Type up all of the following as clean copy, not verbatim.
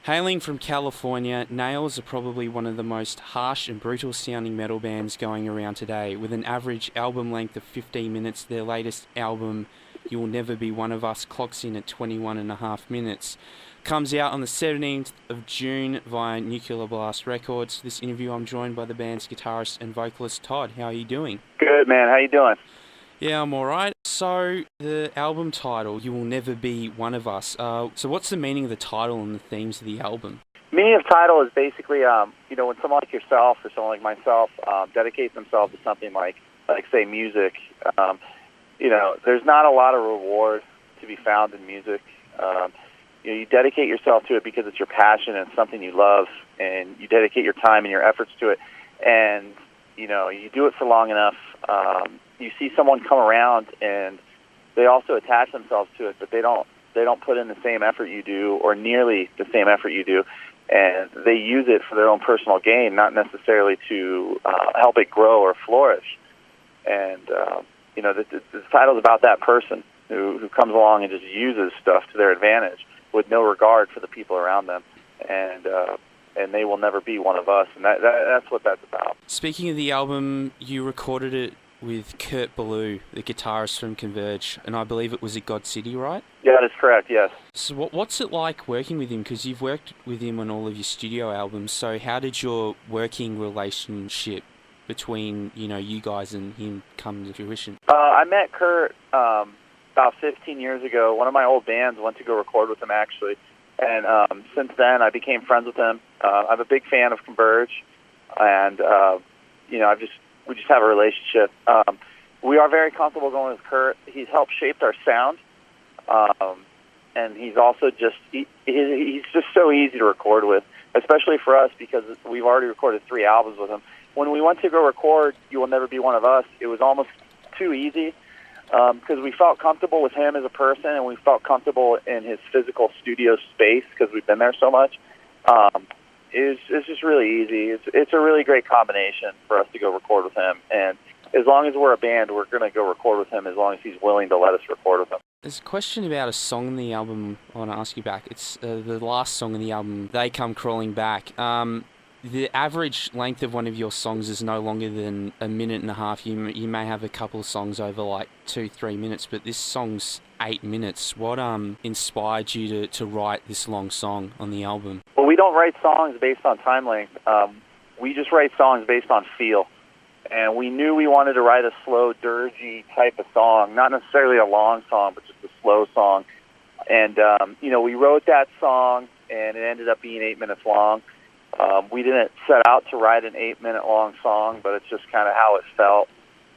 Hailing from California, Nails are probably one of the most harsh and brutal sounding metal bands going around today. With an average album length of 15 minutes, their latest album, You Will Never Be One of Us, clocks in at 21.5 minutes. Comes out on the 17th of June via Nuclear Blast Records. This interview, I'm joined by the band's guitarist and vocalist, Todd. How are you doing? Good, man. How you doing? Yeah, I'm alright. So, the album title, You Will Never Be One of Us. So what's the meaning of the title and the themes of the album? Meaning of title is basically, when someone like yourself or someone like myself dedicates themselves to something like say, music, there's not a lot of reward to be found in music. You dedicate yourself to it because it's your passion and it's something you love, and you dedicate your time and your efforts to it, and, you do it for long enough. You see someone come around and they also attach themselves to it, but they don't put in the same effort you do, or nearly the same effort you do, and they use it for their own personal gain, not necessarily to help it grow or flourish. And the title's about that person who comes along and just uses stuff to their advantage with no regard for the people around them, and they will never be one of us, and that's what that's about. Speaking of the album, you recorded it with Kurt Ballou, the guitarist from Converge, and I believe it was at God City, right? Yeah, that's correct, yes. So what's it like working with him? Because you've worked with him on all of your studio albums, so how did your working relationship between, you guys and him come to fruition? I met Kurt about 15 years ago. One of my old bands went to go record with him, actually, and since then I became friends with him. I'm a big fan of Converge, and we just have a relationship. We are very comfortable going with Kurt. He's helped shape our sound, and he's also he's just so easy to record with, especially for us because we've already recorded 3 albums with him. When we went to go record You Will Never Be One of Us, it was almost too easy because we felt comfortable with him as a person, and we felt comfortable in his physical studio space because we've been there so much. It's just really easy. It's a really great combination for us to go record with him. And as long as we're a band, we're going to go record with him as long as he's willing to let us record with him. There's a question about a song in the album I want to ask you back. It's the last song in the album, They Come Crawling Back. The average length of one of your songs is no longer than a minute and a half. You may have a couple of songs over like 2-3 minutes, but this song's 8 minutes. What inspired you to write this long song on the album? Well, we don't write songs based on time length. We just write songs based on feel. And we knew we wanted to write a slow, dirgy type of song, not necessarily a long song, but just a slow song. And, we wrote that song, and it ended up being 8 minutes long. We didn't set out to write an 8-minute long song, but it's just kind of how it felt.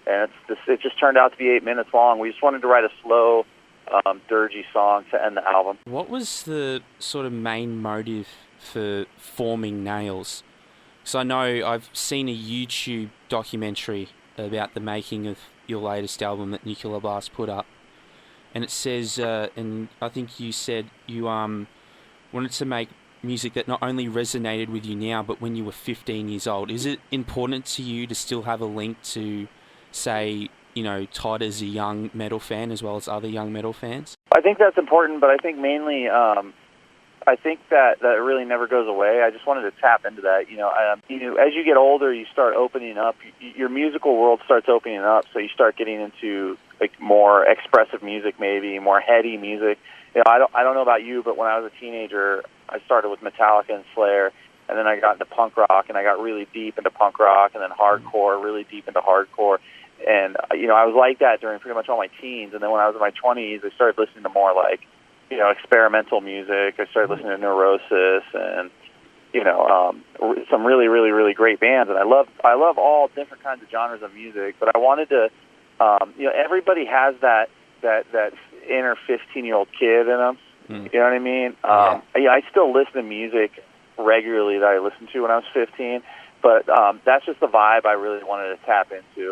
And it just turned out to be 8 minutes long. We just wanted to write a slow, dirgy song to end the album. What was the sort of main motive for forming Nails? Because I know I've seen a YouTube documentary about the making of your latest album that Nuclear Blast put up. And it says, and I think you said you wanted to make music that not only resonated with you now, but when you were 15 years old. Is it important to you to still have a link to, say, Todd as a young metal fan as well as other young metal fans? I think that's important, but I think mainly, I think that really never goes away. I just wanted to tap into that. As you get older, you start opening up. Your musical world starts opening up, so you start getting into like more expressive music, maybe more heady music. I don't know about you, but when I was a teenager, I started with Metallica and Slayer, and then I got into punk rock, and I got really deep into punk rock, and then hardcore, really deep into hardcore. And, I was like that during pretty much all my teens. And then when I was in my 20s, I started listening to more like, experimental music. I started listening to Neurosis and, some really, really, really great bands. And I love all different kinds of genres of music, but I wanted to, everybody has that inner 15-year-old kid in them. You know what I mean? I still listen to music regularly that I listened to when I was 15, but that's just the vibe I really wanted to tap into.